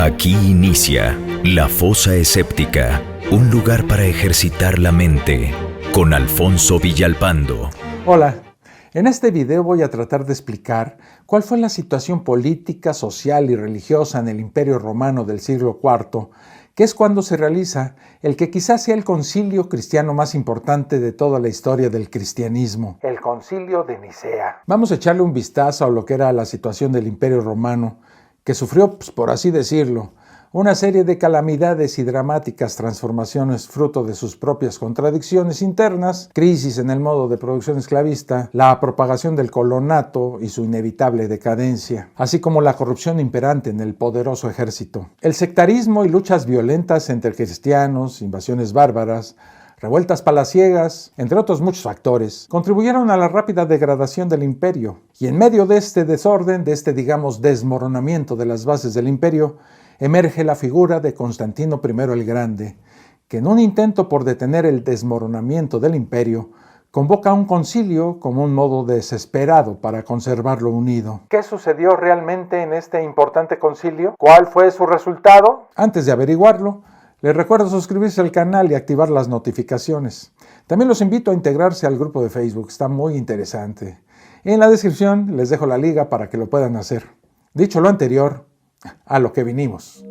Aquí inicia La Fosa Escéptica, un lugar para ejercitar la mente, con Alfonso Villalpando. Hola, en este video voy a tratar de explicar cuál fue la situación política, social y religiosa en el Imperio Romano del siglo IV, que es cuando se realiza el que quizás sea el concilio cristiano más importante de toda la historia del cristianismo, el Concilio de Nicea. Vamos a echarle un vistazo a lo que era la situación del Imperio Romano, que sufrió, por así decirlo, una serie de calamidades y dramáticas transformaciones fruto de sus propias contradicciones internas, crisis en el modo de producción esclavista, la propagación del colonato y su inevitable decadencia, así como la corrupción imperante en el poderoso ejército. El sectarismo y luchas violentas entre cristianos, invasiones bárbaras, revueltas palaciegas, entre otros muchos factores, contribuyeron a la rápida degradación del imperio. Y en medio de este desorden, de este, desmoronamiento de las bases del imperio, emerge la figura de Constantino I el Grande, que en un intento por detener el desmoronamiento del imperio, convoca un concilio como un modo desesperado para conservarlo unido. ¿Qué sucedió realmente en este importante concilio? ¿Cuál fue su resultado? Antes de averiguarlo, les recuerdo suscribirse al canal y activar las notificaciones. También los invito a integrarse al grupo de Facebook, está muy interesante. En la descripción les dejo la liga para que lo puedan hacer. Dicho lo anterior, a lo que vinimos.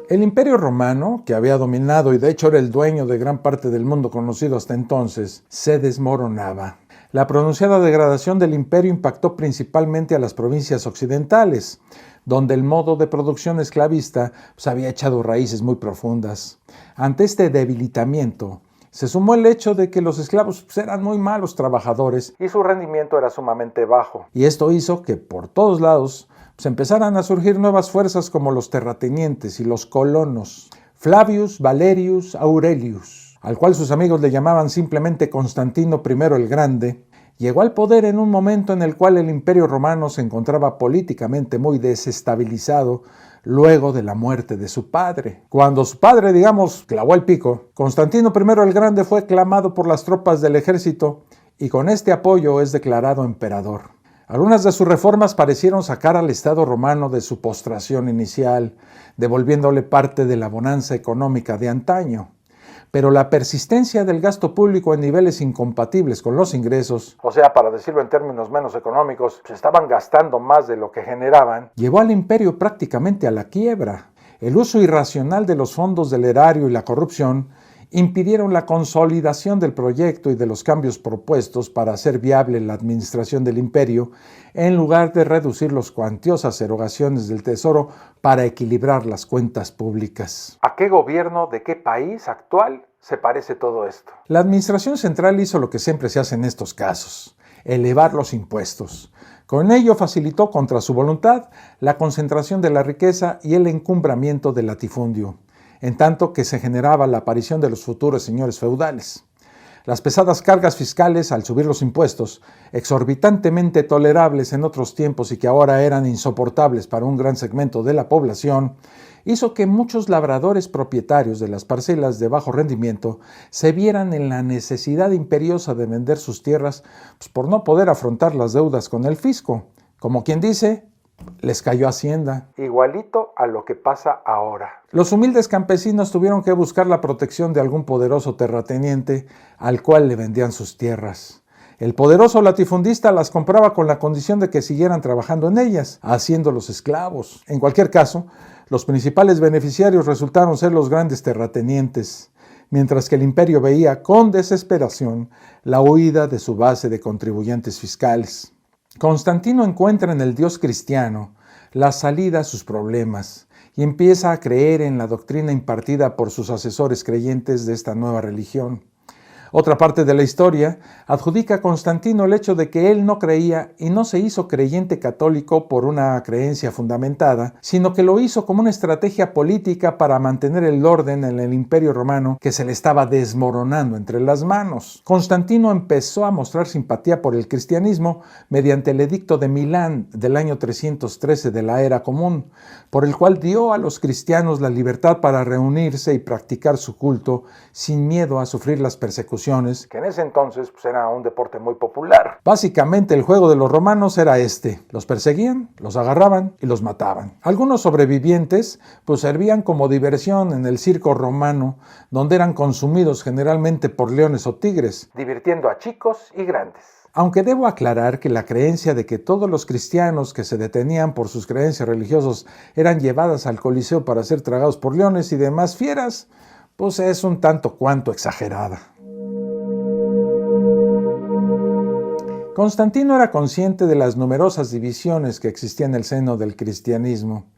El Imperio Romano, que había dominado y de hecho era el dueño de gran parte del mundo conocido hasta entonces, se desmoronaba. La pronunciada degradación del imperio impactó principalmente a las provincias occidentales, donde el modo de producción esclavista había echado raíces muy profundas. Ante este debilitamiento, se sumó el hecho de que los esclavos eran muy malos trabajadores y su rendimiento era sumamente bajo. Y esto hizo que por todos lados empezaran a surgir nuevas fuerzas como los terratenientes y los colonos. Flavius Valerius Aurelius, al cual sus amigos le llamaban simplemente Constantino I el Grande, llegó al poder en un momento en el cual el Imperio Romano se encontraba políticamente muy desestabilizado luego de la muerte de su padre. Cuando su padre, clavó el pico, Constantino I el Grande fue aclamado por las tropas del ejército y con este apoyo es declarado emperador. Algunas de sus reformas parecieron sacar al Estado romano de su postración inicial, devolviéndole parte de la bonanza económica de antaño. Pero la persistencia del gasto público en niveles incompatibles con los ingresos, o sea, para decirlo en términos menos económicos, se estaban gastando más de lo que generaban, llevó al imperio prácticamente a la quiebra. El uso irracional de los fondos del erario y la corrupción impidieron la consolidación del proyecto y de los cambios propuestos para hacer viable la administración del imperio, en lugar de reducir las cuantiosas erogaciones del tesoro para equilibrar las cuentas públicas. ¿A qué gobierno de qué país actual se parece todo esto? La administración central hizo lo que siempre se hace en estos casos: elevar los impuestos. Con ello facilitó contra su voluntad la concentración de la riqueza y el encumbramiento del latifundio, en tanto que se generaba la aparición de los futuros señores feudales. Las pesadas cargas fiscales, al subir los impuestos, exorbitantemente tolerables en otros tiempos y que ahora eran insoportables para un gran segmento de la población, hizo que muchos labradores propietarios de las parcelas de bajo rendimiento se vieran en la necesidad imperiosa de vender sus tierras por no poder afrontar las deudas con el fisco. Como quien dice, les cayó Hacienda. Igualito a lo que pasa ahora. Los humildes campesinos tuvieron que buscar la protección de algún poderoso terrateniente al cual le vendían sus tierras. El poderoso latifundista las compraba con la condición de que siguieran trabajando en ellas, haciéndolos esclavos. En cualquier caso, los principales beneficiarios resultaron ser los grandes terratenientes, mientras que el imperio veía con desesperación la huida de su base de contribuyentes fiscales. Constantino encuentra en el Dios cristiano la salida a sus problemas y empieza a creer en la doctrina impartida por sus asesores creyentes de esta nueva religión. Otra parte de la historia adjudica a Constantino el hecho de que él no creía y no se hizo creyente católico por una creencia fundamentada, sino que lo hizo como una estrategia política para mantener el orden en el Imperio Romano que se le estaba desmoronando entre las manos. Constantino empezó a mostrar simpatía por el cristianismo mediante el Edicto de Milán del año 313 de la Era Común, por el cual dio a los cristianos la libertad para reunirse y practicar su culto sin miedo a sufrir las persecuciones revoluciones, que en ese entonces era un deporte muy popular. Básicamente el juego de los romanos era los perseguían, los agarraban y los mataban. Algunos sobrevivientes servían como diversión en el circo romano, donde eran consumidos generalmente por leones o tigres, divirtiendo a chicos y grandes. Aunque debo aclarar que la creencia de que todos los cristianos que se detenían por sus creencias religiosas eran llevadas al Coliseo para ser tragados por leones y demás fieras, es un tanto cuanto exagerada. Constantino era consciente de las numerosas divisiones que existían en el seno del cristianismo,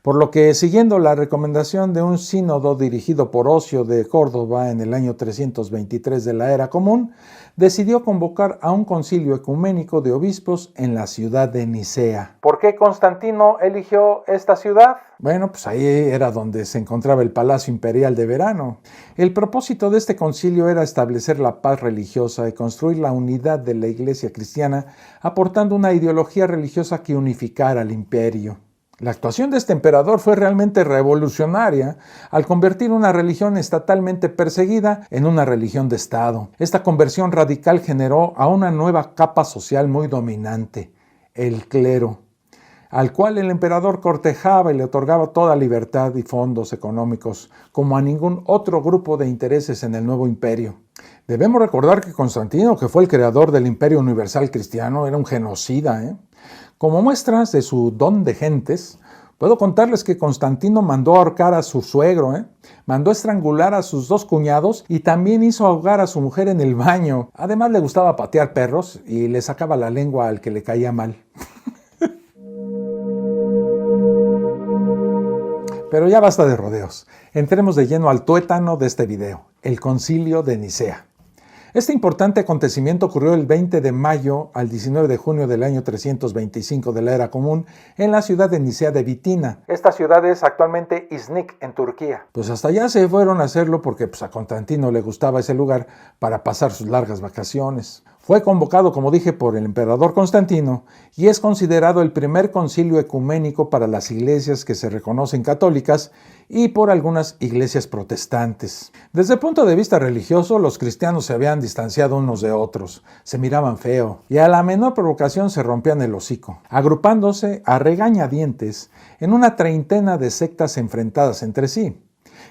por lo que, siguiendo la recomendación de un sínodo dirigido por Ocio de Córdoba en el año 323 de la Era Común, decidió convocar a un concilio ecuménico de obispos en la ciudad de Nicea. ¿Por qué Constantino eligió esta ciudad? Bueno, ahí era donde se encontraba el Palacio Imperial de Verano. El propósito de este concilio era establecer la paz religiosa y construir la unidad de la Iglesia cristiana, aportando una ideología religiosa que unificara al imperio. La actuación de este emperador fue realmente revolucionaria al convertir una religión estatalmente perseguida en una religión de Estado. Esta conversión radical generó a una nueva capa social muy dominante, el clero, al cual el emperador cortejaba y le otorgaba toda libertad y fondos económicos, como a ningún otro grupo de intereses en el nuevo imperio. Debemos recordar que Constantino, que fue el creador del Imperio Universal Cristiano, era un genocida. Como muestras de su don de gentes, puedo contarles que Constantino mandó ahorcar a su suegro, mandó estrangular a sus 2 cuñados y también hizo ahogar a su mujer en el baño. Además le gustaba patear perros y le sacaba la lengua al que le caía mal. Pero ya basta de rodeos. Entremos de lleno al tuétano de este video, el Concilio de Nicea. Este importante acontecimiento ocurrió el 20 de mayo al 19 de junio del año 325 de la Era Común en la ciudad de Nicea de Bitina. Esta ciudad es actualmente Iznik, en Turquía. Hasta allá se fueron a hacerlo porque a Constantino le gustaba ese lugar para pasar sus largas vacaciones. Fue convocado, como dije, por el emperador Constantino y es considerado el primer concilio ecuménico para las iglesias que se reconocen católicas y por algunas iglesias protestantes. Desde el punto de vista religioso, los cristianos se habían distanciado unos de otros, se miraban feo y a la menor provocación se rompían el hocico, agrupándose a regañadientes en una treintena de sectas enfrentadas entre sí.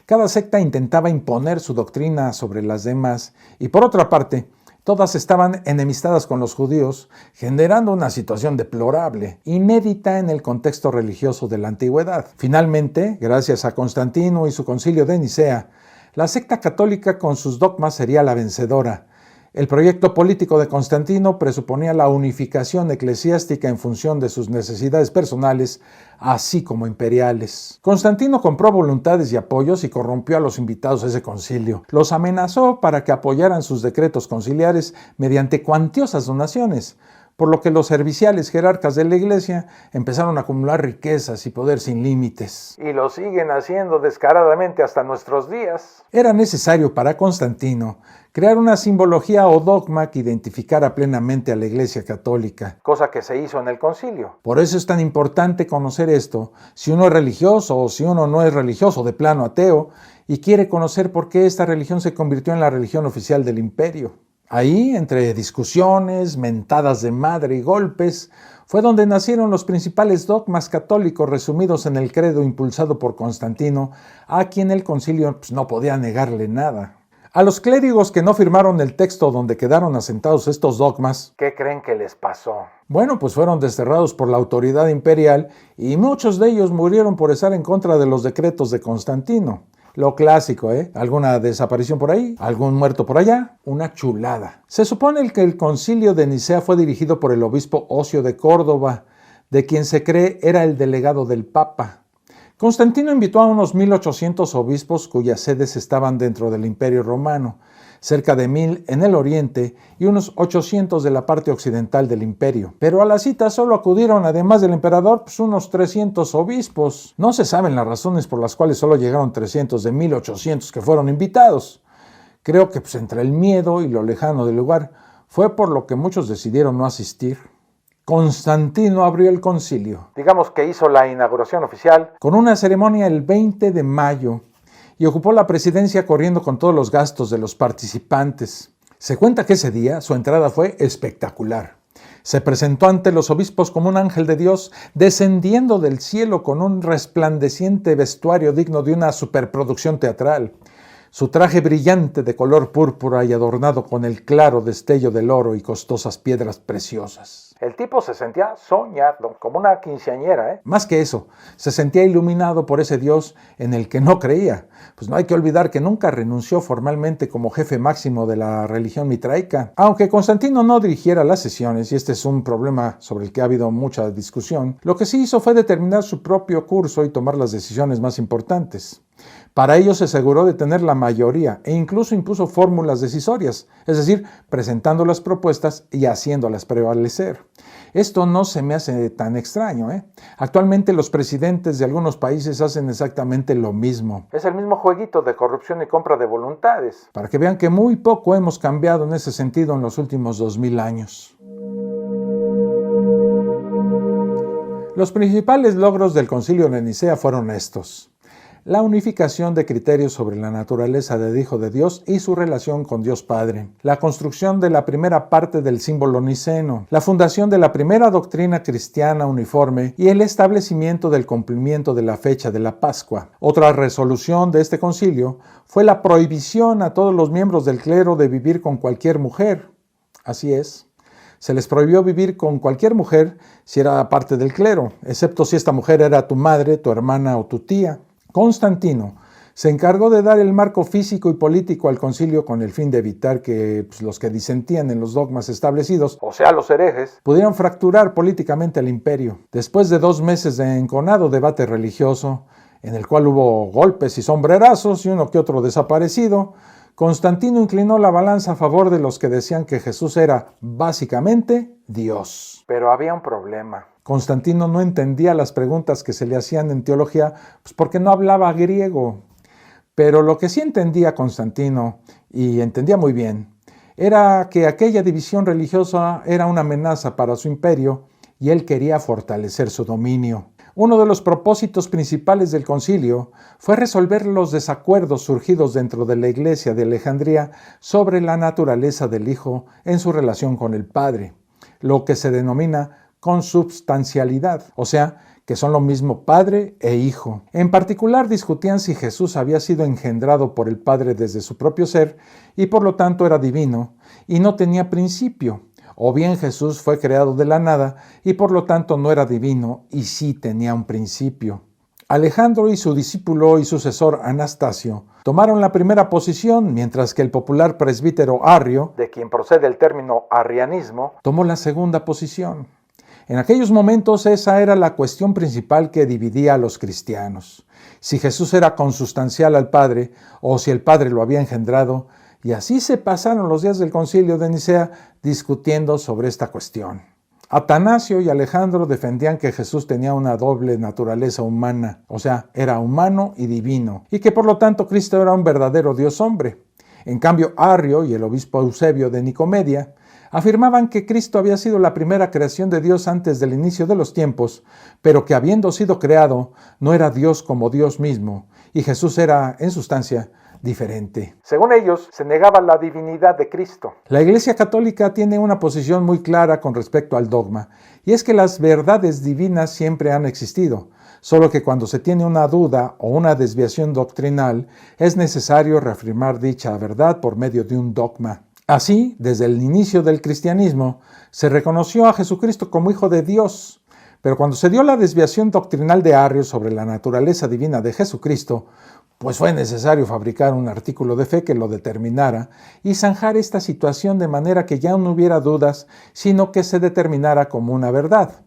Cada secta intentaba imponer su doctrina sobre las demás y, por otra parte, todas estaban enemistadas con los judíos, generando una situación deplorable, inédita en el contexto religioso de la antigüedad. Finalmente, gracias a Constantino y su concilio de Nicea, la secta católica con sus dogmas sería la vencedora. El proyecto político de Constantino presuponía la unificación eclesiástica en función de sus necesidades personales, así como imperiales. Constantino compró voluntades y apoyos y corrompió a los invitados a ese concilio. Los amenazó para que apoyaran sus decretos conciliares mediante cuantiosas donaciones, por lo que los serviciales jerarcas de la iglesia empezaron a acumular riquezas y poder sin límites. Y lo siguen haciendo descaradamente hasta nuestros días. Era necesario para Constantino crear una simbología o dogma que identificara plenamente a la Iglesia católica, cosa que se hizo en el concilio. Por eso es tan importante conocer esto, si uno es religioso o si uno no es religioso, de plano ateo, y quiere conocer por qué esta religión se convirtió en la religión oficial del imperio. Ahí, entre discusiones, mentadas de madre y golpes, fue donde nacieron los principales dogmas católicos resumidos en el credo impulsado por Constantino, a quien el concilio no podía negarle nada. A los clérigos que no firmaron el texto donde quedaron asentados estos dogmas, ¿qué creen que les pasó? Bueno, fueron desterrados por la autoridad imperial y muchos de ellos murieron por estar en contra de los decretos de Constantino. Lo clásico, Alguna desaparición por ahí, algún muerto por allá, una chulada. Se supone que el concilio de Nicea fue dirigido por el obispo Ocio de Córdoba, de quien se cree era el delegado del Papa. Constantino invitó a unos 1800 obispos cuyas sedes estaban dentro del Imperio Romano, cerca de 1000 en el oriente y unos 800 de la parte occidental del imperio. Pero a la cita solo acudieron, además del emperador, unos 300 obispos. No se saben las razones por las cuales solo llegaron 300 de 1800 que fueron invitados. Creo que entre el miedo y lo lejano del lugar fue por lo que muchos decidieron no asistir. Constantino abrió el concilio. Digamos que hizo la inauguración oficial con una ceremonia el 20 de mayo y ocupó la presidencia corriendo con todos los gastos de los participantes. Se cuenta que ese día su entrada fue espectacular. Se presentó ante los obispos como un ángel de Dios, descendiendo del cielo con un resplandeciente vestuario digno de una superproducción teatral. Su traje brillante de color púrpura y adornado con el claro destello del oro y costosas piedras preciosas. El tipo se sentía soñado, como una quinceañera, Más que eso, se sentía iluminado por ese Dios en el que no creía. Pues no hay que olvidar que nunca renunció formalmente como jefe máximo de la religión mitraica. Aunque Constantino no dirigiera las sesiones, y este es un problema sobre el que ha habido mucha discusión, lo que sí hizo fue determinar su propio curso y tomar las decisiones más importantes. Para ello se aseguró de tener la mayoría e incluso impuso fórmulas decisorias, es decir, presentando las propuestas y haciéndolas prevalecer. Esto no se me hace tan extraño, Actualmente los presidentes de algunos países hacen exactamente lo mismo. Es el mismo jueguito de corrupción y compra de voluntades. Para que vean que muy poco hemos cambiado en ese sentido en los últimos 2000 años. Los principales logros del Concilio de Nicea fueron estos: la unificación de criterios sobre la naturaleza del Hijo de Dios y su relación con Dios Padre, la construcción de la primera parte del símbolo niceno, la fundación de la primera doctrina cristiana uniforme y el establecimiento del cumplimiento de la fecha de la Pascua. Otra resolución de este concilio fue la prohibición a todos los miembros del clero de vivir con cualquier mujer. Así es. Se les prohibió vivir con cualquier mujer si era parte del clero, excepto si esta mujer era tu madre, tu hermana o tu tía. Constantino se encargó de dar el marco físico y político al concilio con el fin de evitar que los que disentían en los dogmas establecidos, o sea, los herejes, pudieran fracturar políticamente el imperio. Después de 2 meses de enconado debate religioso, en el cual hubo golpes y sombrerazos y uno que otro desaparecido, Constantino inclinó la balanza a favor de los que decían que Jesús era básicamente Dios. Pero había un problema. Constantino no entendía las preguntas que se le hacían en teología, porque no hablaba griego. Pero lo que sí entendía Constantino, y entendía muy bien, era que aquella división religiosa era una amenaza para su imperio y él quería fortalecer su dominio. Uno de los propósitos principales del concilio fue resolver los desacuerdos surgidos dentro de la Iglesia de Alejandría sobre la naturaleza del Hijo en su relación con el Padre, lo que se denomina consubstancialidad, o sea, que son lo mismo Padre e Hijo. En particular discutían si Jesús había sido engendrado por el Padre desde su propio ser y por lo tanto era divino y no tenía principio, o bien Jesús fue creado de la nada y por lo tanto no era divino y sí tenía un principio. Alejandro y su discípulo y sucesor Anastasio tomaron la primera posición, mientras que el popular presbítero Arrio, de quien procede el término arrianismo, tomó la segunda posición. En aquellos momentos esa era la cuestión principal que dividía a los cristianos: si Jesús era consustancial al Padre o si el Padre lo había engendrado, y así se pasaron los días del Concilio de Nicea discutiendo sobre esta cuestión. Atanasio y Alejandro defendían que Jesús tenía una doble naturaleza humana, o sea, era humano y divino, y que por lo tanto Cristo era un verdadero Dios hombre. En cambio, Arrio y el obispo Eusebio de Nicomedia afirmaban que Cristo había sido la primera creación de Dios antes del inicio de los tiempos, pero que habiendo sido creado, no era Dios como Dios mismo, y Jesús era, en sustancia, diferente. Según ellos, se negaba la divinidad de Cristo. La Iglesia Católica tiene una posición muy clara con respecto al dogma, y es que las verdades divinas siempre han existido, solo que cuando se tiene una duda o una desviación doctrinal, es necesario reafirmar dicha verdad por medio de un dogma. Así, desde el inicio del cristianismo, se reconoció a Jesucristo como Hijo de Dios, pero cuando se dio la desviación doctrinal de Arrio sobre la naturaleza divina de Jesucristo, pues fue necesario fabricar un artículo de fe que lo determinara y zanjar esta situación de manera que ya no hubiera dudas, sino que se determinara como una verdad.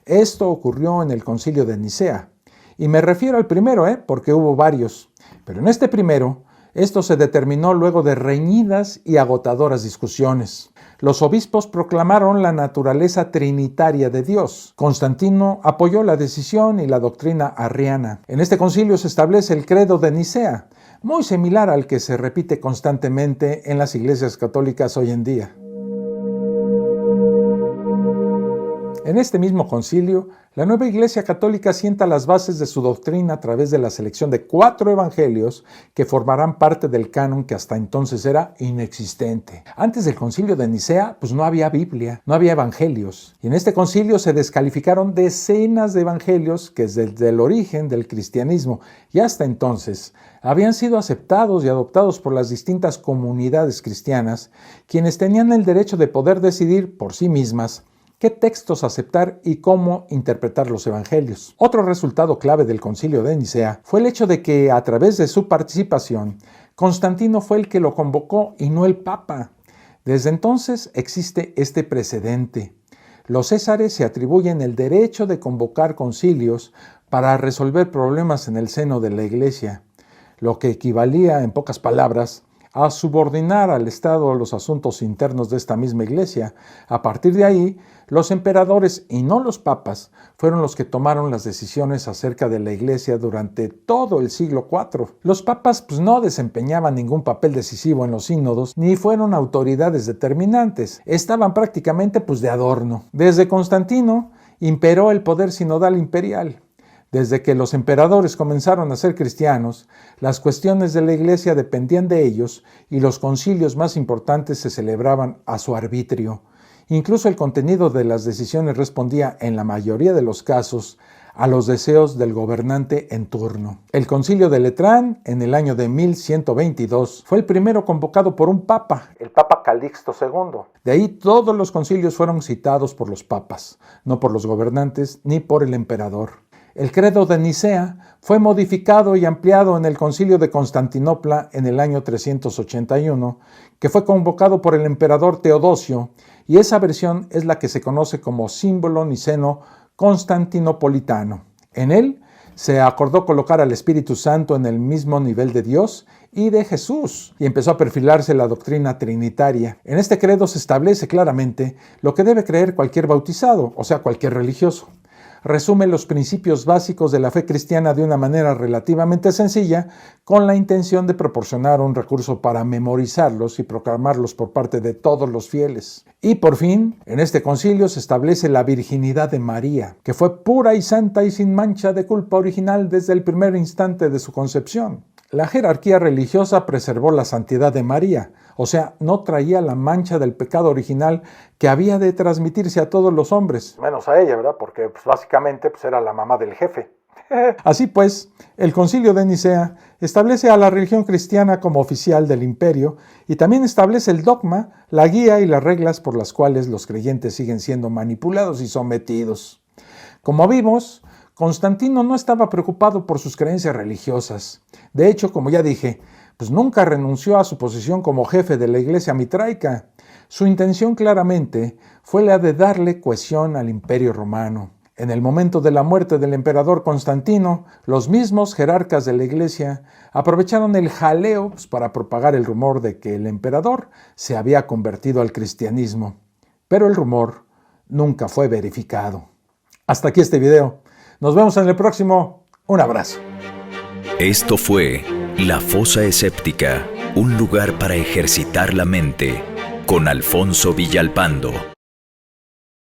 Esto ocurrió en el Concilio de Nicea, y me refiero al primero, porque hubo varios, pero en este primero, esto se determinó luego de reñidas y agotadoras discusiones. Los obispos proclamaron la naturaleza trinitaria de Dios. Constantino apoyó la decisión y la doctrina arriana. En este concilio se establece el credo de Nicea, muy similar al que se repite constantemente en las iglesias católicas hoy en día. En este mismo concilio, la nueva Iglesia Católica sienta las bases de su doctrina a través de la selección de 4 evangelios que formarán parte del canon que hasta entonces era inexistente. Antes del concilio de Nicea, pues no había Biblia, no había evangelios. Y en este concilio se descalificaron decenas de evangelios que desde el origen del cristianismo y hasta entonces habían sido aceptados y adoptados por las distintas comunidades cristianas, quienes tenían el derecho de poder decidir por sí mismas qué textos aceptar y cómo interpretar los evangelios. Otro resultado clave del Concilio de Nicea fue el hecho de que, a través de su participación, Constantino fue el que lo convocó y no el Papa. Desde entonces existe este precedente. Los césares se atribuyen el derecho de convocar concilios para resolver problemas en el seno de la Iglesia, lo que equivalía, en pocas palabras, a subordinar al Estado los asuntos internos de esta misma Iglesia. A partir de ahí, los emperadores y no los papas fueron los que tomaron las decisiones acerca de la Iglesia durante todo el siglo IV. Los papas no desempeñaban ningún papel decisivo en los sínodos ni fueron autoridades determinantes. Estaban prácticamente de adorno. Desde Constantino imperó el poder sinodal imperial. Desde que los emperadores comenzaron a ser cristianos, las cuestiones de la Iglesia dependían de ellos y los concilios más importantes se celebraban a su arbitrio. Incluso el contenido de las decisiones respondía, en la mayoría de los casos, a los deseos del gobernante en turno. El concilio de Letrán, en el año de 1122, fue el primero convocado por un papa, el Papa Calixto II. De ahí todos los concilios fueron citados por los papas, no por los gobernantes ni por el emperador. El credo de Nicea fue modificado y ampliado en el concilio de Constantinopla en el año 381, que fue convocado por el emperador Teodosio, y esa versión es la que se conoce como símbolo niceno constantinopolitano. En él se acordó colocar al Espíritu Santo en el mismo nivel de Dios y de Jesús, y empezó a perfilarse la doctrina trinitaria. En este credo se establece claramente lo que debe creer cualquier bautizado, o sea, cualquier religioso. Resume los principios básicos de la fe cristiana de una manera relativamente sencilla, con la intención de proporcionar un recurso para memorizarlos y proclamarlos por parte de todos los fieles. Y por fin, en este concilio se establece la virginidad de María, que fue pura y santa y sin mancha de culpa original desde el primer instante de su concepción. La jerarquía religiosa preservó la santidad de María, o sea, no traía la mancha del pecado original que había de transmitirse a todos los hombres. Menos a ella, ¿verdad? Porque básicamente era la mamá del jefe. Así pues, el Concilio de Nicea establece a la religión cristiana como oficial del imperio y también establece el dogma, la guía y las reglas por las cuales los creyentes siguen siendo manipulados y sometidos. Como vimos, Constantino no estaba preocupado por sus creencias religiosas. De hecho, como ya dije, nunca renunció a su posición como jefe de la Iglesia mitraica. Su intención claramente fue la de darle cohesión al Imperio Romano. En el momento de la muerte del emperador Constantino, los mismos jerarcas de la Iglesia aprovecharon el jaleo para propagar el rumor de que el emperador se había convertido al cristianismo. Pero el rumor nunca fue verificado. Hasta aquí este video. Nos vemos en el próximo. Un abrazo. Esto fue La Fosa Escéptica, un lugar para ejercitar la mente, con Alfonso Villalpando.